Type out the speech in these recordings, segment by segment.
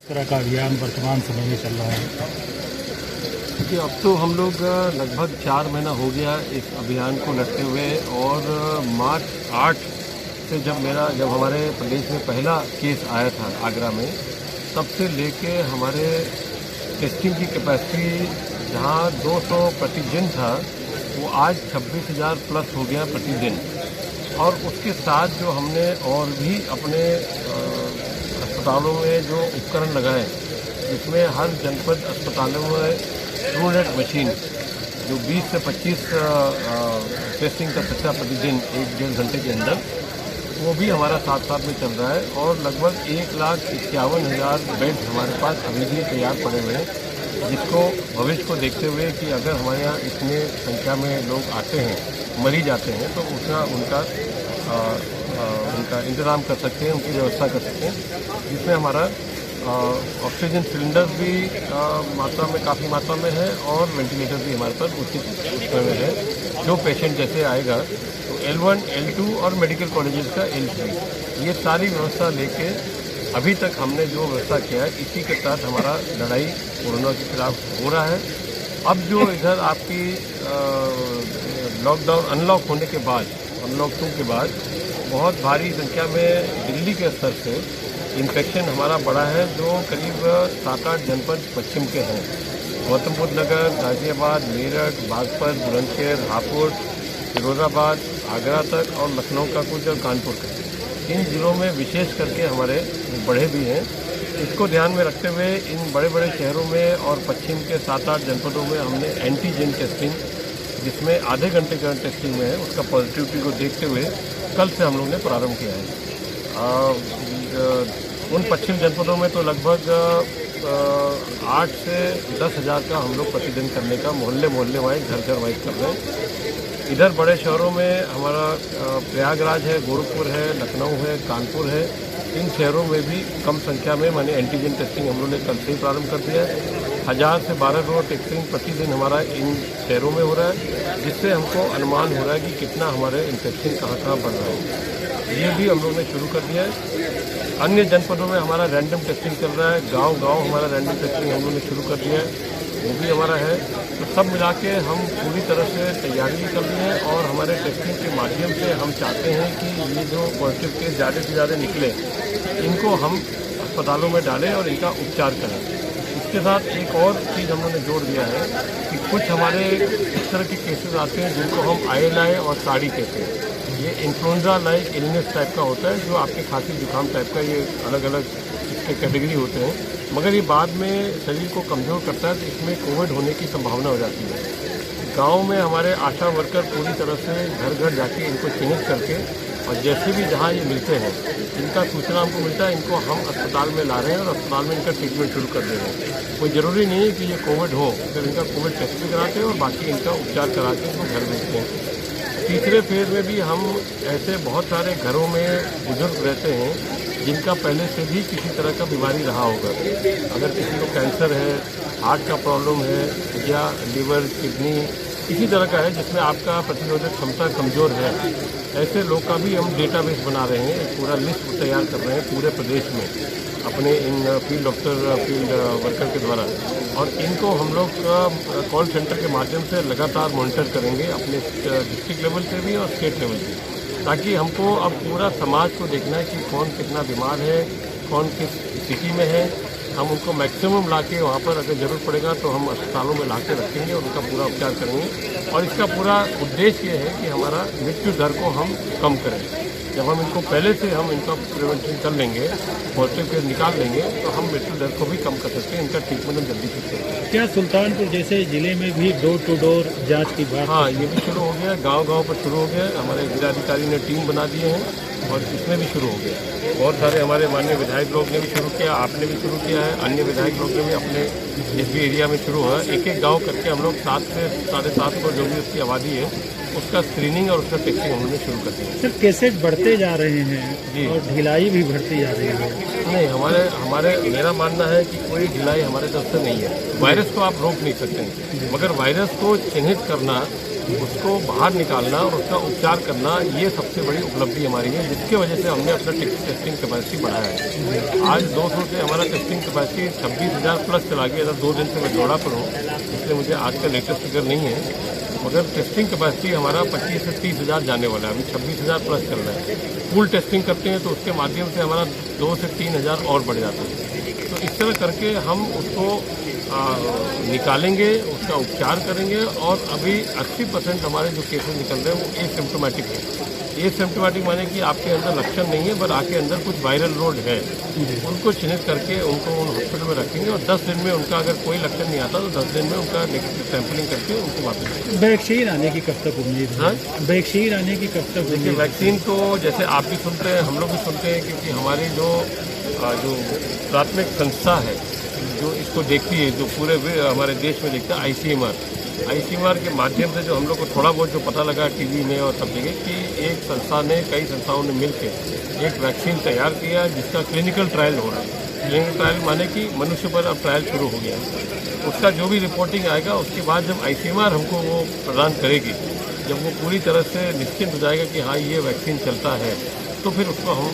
तरह का अभियान वर्तमान समय में चल रहा है? कि अब तो हम लोग लगभग 4 महीना हो गया इस अभियान को लड़ते हुए, और मार्च 8 से जब हमारे प्रदेश में पहला केस आया था आगरा में, तब से लेके हमारे टेस्टिंग की कैपेसिटी जहां 200 प्रतिदिन था, वो आज 26,000 प्लस हो गया प्रतिदिन। और उसके साथ जो हमने और भी अपने अस्पतालों में जो उपकरण लगाए, जिसमें हर जनपद अस्पतालों में ट्रूनेट मशीन जो 20 से 25 टेस्टिंग कर सकता है प्रतिदिन 1-1.5 घंटे के अंदर, वो भी हमारा साथ में चल रहा है। और लगभग 1,51,000 बेड हमारे पास अभी भी तैयार पड़े हुए हैं, जिसको भविष्य को देखते हुए कि अगर हमारे यहाँ इतने संख्या में लोग आते हैं, मरीज आते हैं, तो उनका इंतज़ाम कर सकते हैं, उनकी व्यवस्था कर सकते हैं, जिसमें हमारा ऑक्सीजन सिलेंडर भी काफ़ी मात्रा में है, और वेंटिलेटर भी हमारे पास उचित उसमें में है। जो पेशेंट जैसे आएगा तो L1, L2 और मेडिकल कॉलेजेस का L3, ये सारी व्यवस्था लेके अभी तक हमने जो व्यवस्था किया है, इसी के तहत हमारा लड़ाई कोरोना के खिलाफ हो रहा है। अब जो इधर आपकी अनलॉक होने के बाद, अनलॉक 2 के बाद बहुत भारी संख्या में दिल्ली के स्तर से इन्फेक्शन हमारा बढ़ा है, जो करीब 7-8 जनपद पश्चिम के हैं। गौतम बुद्ध नगर, गाजियाबाद, मेरठ, बागपत, बुलंदशहर, हापुड़, फिरोजाबाद, आगरा तक, और लखनऊ का कुछ और कानपुर का। इन जिलों में विशेष करके हमारे बढ़े भी हैं। इसको ध्यान में रखते हुए इन बड़े बड़े शहरों में और पश्चिम के 7-8 जनपदों में हमने एंटीजन टेस्टिंग, जिसमें आधे घंटे का टेस्टिंग में है, उसका पॉजिटिविटी को देखते हुए कल से हम लोग ने प्रारंभ किया है। उन पश्चिम जनपदों में तो लगभग 8 से 10,000 का हम लोग प्रतिदिन करने का मोहल्ले वाइज, घर वाइज कर रहे हैं। इधर बड़े शहरों में हमारा प्रयागराज है, गोरखपुर है, लखनऊ है, कानपुर है। इन शहरों में भी कम संख्या में माने एंटीजन टेस्टिंग हम लोगों ने कल से ही प्रारंभ कर दिया है। 1000 से 1200 टेस्टिंग प्रतिदिन हमारा इन शहरों में हो रहा है, जिससे हमको अनुमान हो रहा है कि कितना हमारे इन्फेक्शन कहाँ बढ़ रहा है। ये भी हम लोगों ने शुरू कर दिया है। अन्य जनपदों में हमारा रैंडम टेस्टिंग चल रहा है, गांव हमारा रैंडम टेस्टिंग हम लोगों ने शुरू कर दिया है, वो भी हमारा है। तो सब मिला के हम पूरी तरह से तैयारी भी कर रहे हैं, और हमारे टेस्टिंग के माध्यम से हम चाहते हैं कि ये जो पॉजिटिव केस ज़्यादा से ज़्यादा निकले, इनको हम अस्पतालों में डालें और इनका उपचार करें। इसके साथ एक और चीज़ हम लोगों ने जोड़ दिया है कि कुछ हमारे इस तरह के केसेस आते हैं जिनको हम ILI और साड़ी कहते हैं। ये इन्फ्लुएंजा लाइक इलनेस टाइप का होता है, जो आपके खांसी जुकाम टाइप का, ये अलग अलग इसके कैटेगरी होते हैं, मगर ये बाद में शरीर को कमज़ोर करता है, तो इसमें कोविड होने की संभावना हो जाती है। गांव में हमारे आशा वर्कर पूरी तरह से घर जाके इनको चिन्हित करके, और जैसे भी जहां ये मिलते हैं, इनका सूचना हमको मिलता है, इनको हम अस्पताल में ला रहे हैं और अस्पताल में इनका ट्रीटमेंट शुरू कर दे रहे हैं। कोई ज़रूरी नहीं है कि ये कोविड हो, फिर इनका कोविड टेस्ट भी कराते हैं और बाकी इनका उपचार करा के इनको घर भेजते हैं। तीसरे फेज में भी हम ऐसे बहुत सारे घरों में बुजुर्ग रहते हैं जिनका पहले से भी किसी तरह का बीमारी रहा होगा। अगर किसी को कैंसर है, हार्ट का प्रॉब्लम है, या लिवर, किडनी किसी तरह का है जिसमें आपका प्रतिरोधक क्षमता कमज़ोर है, ऐसे लोग का भी हम डेटाबेस बना रहे हैं। एक पूरा लिस्ट तैयार कर रहे हैं पूरे प्रदेश में अपने इन फील्ड वर्कर के द्वारा, और इनको हम लोग कॉल सेंटर के माध्यम से लगातार मॉनिटर करेंगे, अपने डिस्ट्रिक्ट लेवल पे भी और स्टेट लेवल पे, ताकि हमको अब पूरा समाज को देखना है कि कौन कितना बीमार है, कौन किस स्थिति में है। हम उनको मैक्सिमम ला के वहाँ पर अगर ज़रूरत पड़ेगा तो हम अस्पतालों में ला के रखेंगे और उनका पूरा उपचार करेंगे। और इसका पूरा उद्देश्य ये है कि हमारा मृत्यु दर को हम कम करें। जब हम इनको पहले से हम इनका प्रिवेंशन कर लेंगे, पॉजिटिव केस निकाल लेंगे, तो हम मृत्यु दर को भी कम कर सकते हैं, इनका ट्रीटमेंट हम जल्दी कर सकते हैं। क्या सुल्तानपुर जैसे जिले में भी डोर टू डोर जांच की बात? हाँ, ये भी शुरू हो गया, गांव पर शुरू हो गया। हमारे जिलाधिकारी ने टीम बना दिए हैं और इसमें भी शुरू हो गया। बहुत सारे हमारे माननीय विधायक लोग ने भी शुरू किया, आपने भी शुरू किया है, अन्य विधायक लोग ने भी अपने जिस भी एरिया में शुरू हुआ है। एक गाँव करके हम लोग 7 से 750 जो भी उसकी आबादी है, उसका स्क्रीनिंग और उसका टेस्टिंग हमने शुरू कर दिया। सर, केसेज बढ़ते जा रहे हैं और ढिलाई भी बढ़ती जा रही है। नहीं, हमारे मेरा मानना है कि कोई ढिलाई हमारे तरफ से नहीं है। वायरस को आप रोक नहीं सकते, मगर वायरस को चिन्हित करना उसको बाहर निकालना और उसका उपचार करना, ये सबसे बड़ी उपलब्धि हमारी है, जिसकी वजह से हमने अपना टेस्टिंग कैपेसिटी बढ़ाया है। आज 200 से हमारा टेस्टिंग कैपेसिटी 26,000 प्लस चला गया। अगर 2 दिन से मैं दौड़ा पर हूँ, इसलिए मुझे आज का लेटेस्ट फिगर नहीं है, मगर टेस्टिंग कैपेसिटी हमारा 25 से 30,000 जाने वाला है। अभी 26,000 प्लस चल रहा है। फुल टेस्टिंग करते हैं तो उसके माध्यम से हमारा 2 से 3,000 और बढ़ जाता है। तो इस तरह करके हम उसको निकालेंगे, उसका उपचार करेंगे। और अभी 80% हमारे जो केसेस निकल रहे हैं वो एसिम्प्टोमेटिक है। एसिम्प्टोमेटिक माने कि आपके अंदर लक्षण नहीं है, पर आपके अंदर कुछ वायरल लोड है। उनको चिन्हित करके उनको उन हॉस्पिटल में रखेंगे और 10 दिन में उनका अगर कोई लक्षण नहीं आता तो 10 दिन में उनका नेगेटिव सैंपलिंग करके उनको वापस। वैक्सीन आने की कब तक उम्मीद है? वैक्सीन आने की कब तक देखिए, वैक्सीन तो जैसे आप भी सुनते हैं, हम लोग भी सुनते हैं, क्योंकि हमारी जो प्राथमिक संस्था है जो इसको देखती है, जो पूरे हमारे देश में देखता है, आईसीएमआर के माध्यम से जो हम लोग को थोड़ा बहुत जो पता लगा टीवी में और सब जगह, कि एक संस्था ने, कई संस्थाओं ने मिलकर एक वैक्सीन तैयार किया जिसका क्लिनिकल ट्रायल हो रहा है। क्लिनिकल ट्रायल माने कि मनुष्य पर अब ट्रायल शुरू हो गया। उसका जो भी रिपोर्टिंग आएगा, उसके बाद जब आईसीएमआर हमको वो प्रदान करेगी, जब वो पूरी तरह से निश्चिंत हो जाएगा कि हाँ ये वैक्सीन चलता है, तो फिर उसको हम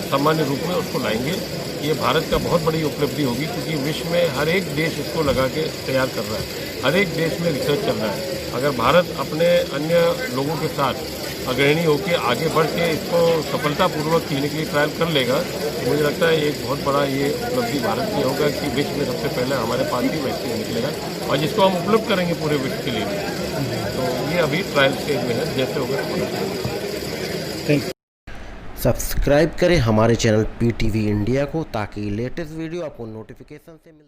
सामान्य रूप में उसको लाएंगे। ये भारत का बहुत बड़ी उपलब्धि होगी, क्योंकि विश्व में हर एक देश इसको लगा के तैयार कर रहा है। हर एक देश में रिसर्च चल रहा है। अगर भारत अपने अन्य लोगों के साथ अग्रणी होकर आगे बढ़ के इसको सफलतापूर्वक क्लिनिकली ट्रायल कर लेगा, तो मुझे लगता है एक बहुत बड़ा ये उपलब्धि भारत की होगा कि विश्व में सबसे पहले हमारे पास ही वैक्सीन निकलेगा और जिसको हम उपलब्ध करेंगे पूरे विश्व के लिए। तो ये अभी ट्रायल स्टेज में है, जैसे होगा। Thank you. सब्सक्राइब करें हमारे चैनल PTV इंडिया को, ताकि लेटेस्ट वीडियो आपको नोटिफिकेशन से मिले।